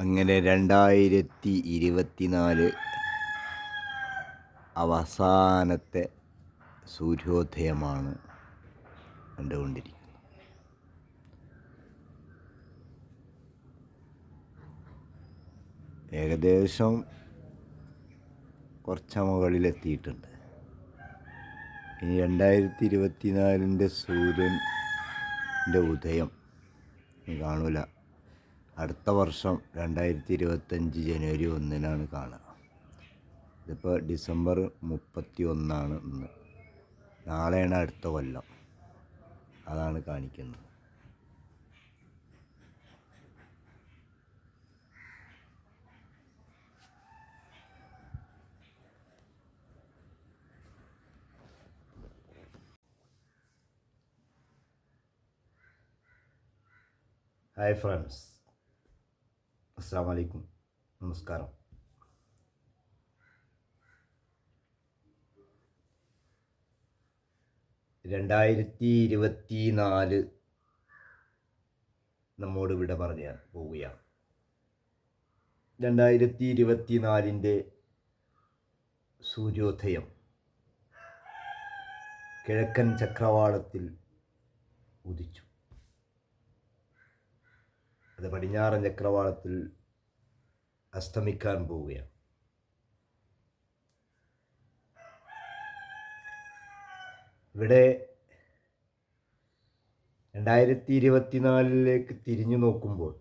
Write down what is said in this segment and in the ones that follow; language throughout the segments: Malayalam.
അങ്ങനെ 2024 അവസാനത്തെ സൂര്യോദയമാണ് കണ്ടുകൊണ്ടിരിക്കുന്നത്. ഏകദേശം കുറച്ച് മുകളിലെത്തിയിട്ടുണ്ട്. ഇനി 2024 സൂര്യൻ്റെ ഉദയം കാണൂല. അടുത്ത വർഷം 2025 ജനുവരി 1 കാണുക. ഇതിപ്പോൾ ഡിസംബർ 31 ഇന്ന്. നാളെയാണ് അടുത്ത കൊല്ലം. അതാണ് കാണിക്കുന്നത്. ഹായ് ഫ്രണ്ട്സ്, അസ്സലാമു അലൈക്കും, നമസ്കാരം. (2024) നമ്മോട് വിട പറയാൻ പോവുകയാണ്. 2024 സൂര്യോദയം കിഴക്കൻ ചക്രവാളത്തിൽ ഉദിച്ചു. അത് പടിഞ്ഞാറൻ ചക്രവാളത്തിൽ അസ്തമിക്കാൻ പോവുകയാണ്. ഇവിടെ 2024 തിരിഞ്ഞു നോക്കുമ്പോൾ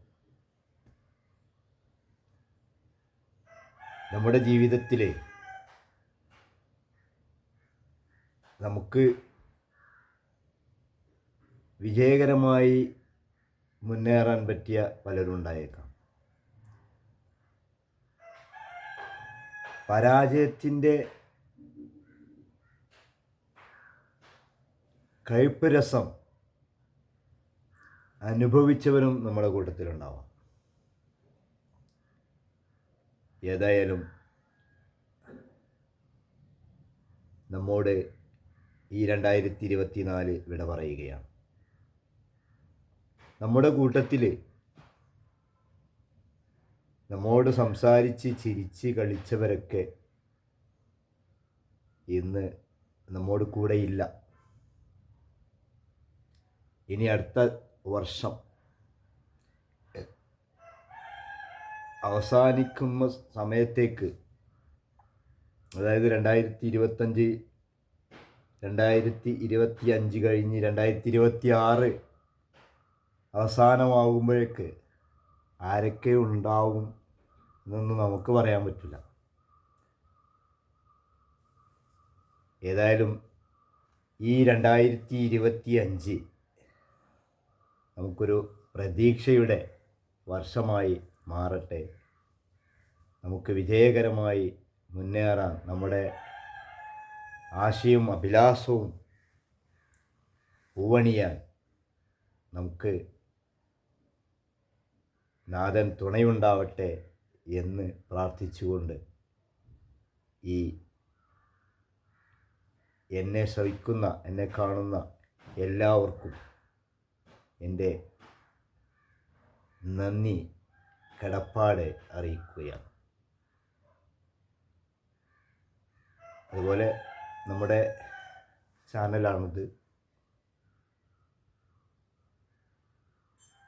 നമ്മുടെ ജീവിതത്തിലെ നമുക്ക് വിജയകരമായി മുന്നേറാൻ പറ്റിയ പലരും ഉണ്ടായേക്കാം. പരാജയത്തിൻ്റെ കയ്പ്പ് രസം അനുഭവിച്ചവരും നമ്മുടെ കൂട്ടത്തിലുണ്ടാവാം. ഏതായാലും നമ്മോട് ഈ 2024 വിട പറയുകയാണ്. നമ്മുടെ കൂട്ടത്തിൽ നമ്മോട് സംസാരിച്ച് ചിരിച്ച് കളിച്ചവരൊക്കെ ഇന്ന് നമ്മോട് കൂടെയില്ല. ഇനി അടുത്ത വർഷം അവസാനിക്കുന്ന സമയത്തേക്ക്, അതായത് 2025 കഴിഞ്ഞ് 2026 അവസാനമാകുമ്പോഴേക്ക് ആരൊക്കെ ഉണ്ടാവും എന്നൊന്നും നമുക്ക് പറയാൻ പറ്റില്ല. ഏതായാലും ഈ 2025 നമുക്കൊരു പ്രതീക്ഷയുടെ വർഷമായി മാറട്ടെ. നമുക്ക് വിജയകരമായി മുന്നേറാൻ, നമ്മുടെ ആശയും അഭിലാഷവും പൂവണിയാൻ നമുക്ക് നാഥൻ തുണയുണ്ടാവട്ടെ എന്ന് പ്രാർത്ഥിച്ചുകൊണ്ട് ഈ എന്നെ ശ്രവിക്കുന്ന, എന്നെ കാണുന്ന എല്ലാവർക്കും എൻ്റെ നന്ദി, കടപ്പാട് അറിയിക്കുകയാണ്. അതുപോലെ നമ്മുടെ ചാനലാണിത്.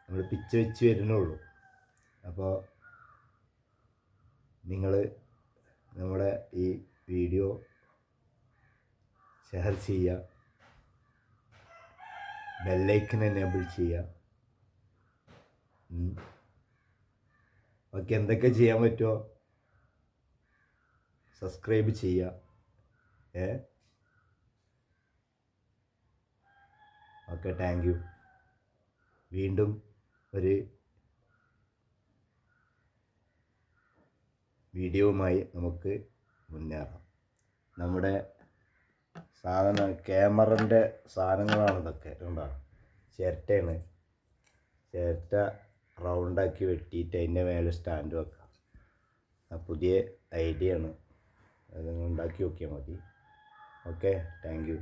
നമ്മൾ പിച്ച് വെച്ച് വരുന്നുള്ളൂ. അപ്പോൾ നിങ്ങൾ നമ്മുടെ ഈ വീഡിയോ ഷെയർ ചെയ്യുക, ബെല്ലൈക്കൻ എനേബിൾ ചെയ്യുക. ഓക്കെ, എന്തൊക്കെ ചെയ്യാൻ പറ്റുമോ സബ്സ്ക്രൈബ് ചെയ്യുക. Okay, thank you. വീണ്ടും ഒരു വീഡിയോവുമായി നമുക്ക് മുന്നേറാം. നമ്മുടെ ക്യാമറൻ്റെ സാധനങ്ങളാണ് ഇതൊക്കെ. ഉണ്ടാകും ചിരട്ടയാണ്. ചിരട്ട റൗണ്ടാക്കി വെട്ടിയിട്ട് അതിൻ്റെ മേലെ സ്റ്റാൻഡ് വെക്കാം. പുതിയ ഐഡിയ ആണ്. അത് ഉണ്ടാക്കി നോക്കിയാൽ മതി. Okay, thank you.